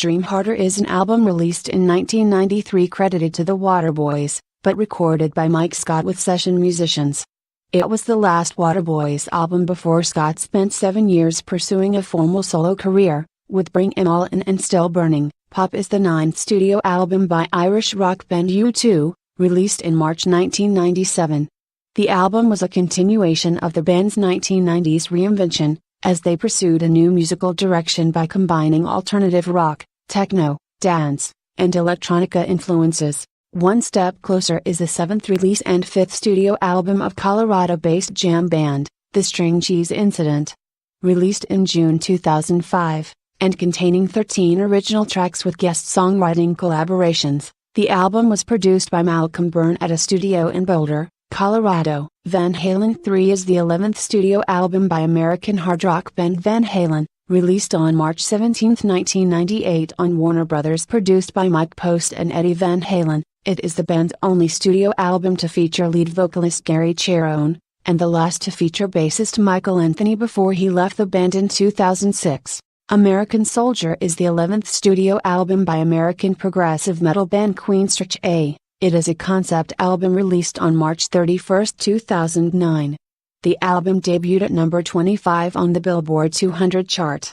Dream Harder is an album released in 1993 credited to the Waterboys, but recorded by Mike Scott with session musicians. It was the last Waterboys album before Scott spent 7 years pursuing a formal solo career, with Bring 'Em All In and Still Burning. Pop is the 9th studio album by Irish rock band U2, released in March 1997. The album was a continuation of the band's 1990s reinvention, as they pursued a new musical direction by combining alternative rock, techno, dance, and electronica influences. One Step Closer is the 7th release and 5th studio album of Colorado-based jam band, The String Cheese Incident. Released in June 2005, and containing 13 original tracks with guest songwriting collaborations, the album was produced by Malcolm Byrne at a studio in Boulder, Colorado. Van Halen 3 is the 11th studio album by American hard rock band Van Halen, released on March 17, 1998 on Warner Bros. Produced by Mike Post and Eddie Van Halen, it is the band's only studio album to feature lead vocalist Gary Cherone, and the last to feature bassist Michael Anthony before he left the band in 2006. American Soldier is the 11th studio album by American progressive metal band Queensrÿche A. It is a concept album released on March 31, 2009. The album debuted at number 25 on the Billboard 200 chart.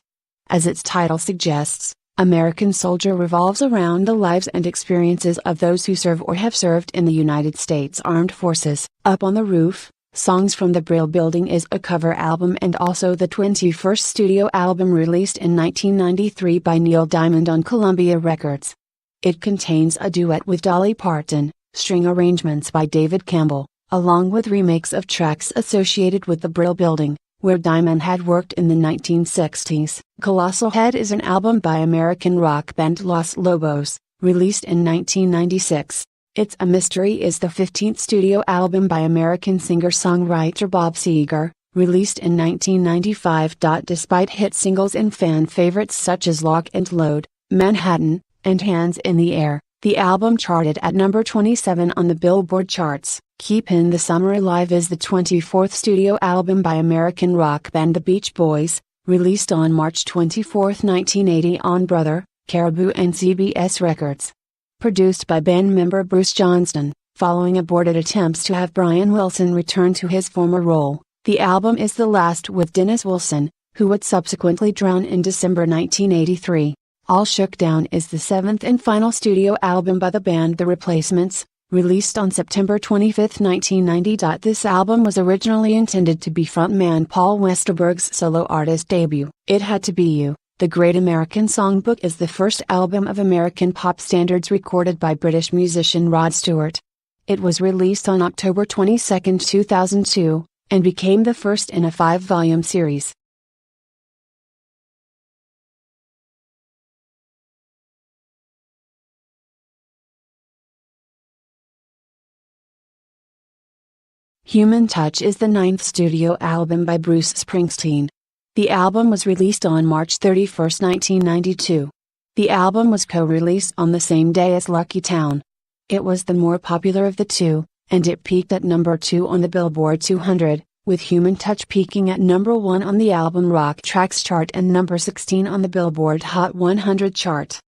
As its title suggests, American Soldier revolves around the lives and experiences of those who serve or have served in the United States Armed Forces. Up on the Roof, Songs from the Brill Building is a cover album and also the 21st studio album released in 1993 by Neil Diamond on Columbia Records. It contains a duet with Dolly Parton, string arrangements by David Campbell, along with remakes of tracks associated with the Brill Building, where Diamond had worked in the 1960s. Colossal Head is an album by American rock band Los Lobos, released in 1996. It's a Mystery is the 15th studio album by American singer-songwriter Bob Seger, released in 1995. Despite hit singles and fan favorites such as Lock and Load, Manhattan, and Hands in the Air, the album charted at number 27 on the Billboard charts. Keepin' the Summer Alive is the 24th studio album by American rock band The Beach Boys, released on March 24, 1980 on Brother, Caribou and CBS Records. Produced by band member Bruce Johnston, following aborted attempts to have Brian Wilson return to his former role, the album is the last with Dennis Wilson, who would subsequently drown in December 1983. All Shook Down is the 7th and final studio album by the band The Replacements, released on September 25, 1990. This album was originally intended to be frontman Paul Westerberg's solo artist debut. It Had to Be You, The Great American Songbook is the first album of American pop standards recorded by British musician Rod Stewart. It was released on October 22, 2002, and became the first in a 5-volume series. Human Touch is the 9th studio album by Bruce Springsteen. The album was released on March 31, 1992. The album was co-released on the same day as Lucky Town. It was the more popular of the two, and it peaked at number 2 on the Billboard 200, with Human Touch peaking at number 1 on the album Rock Tracks chart and number 16 on the Billboard Hot 100 chart.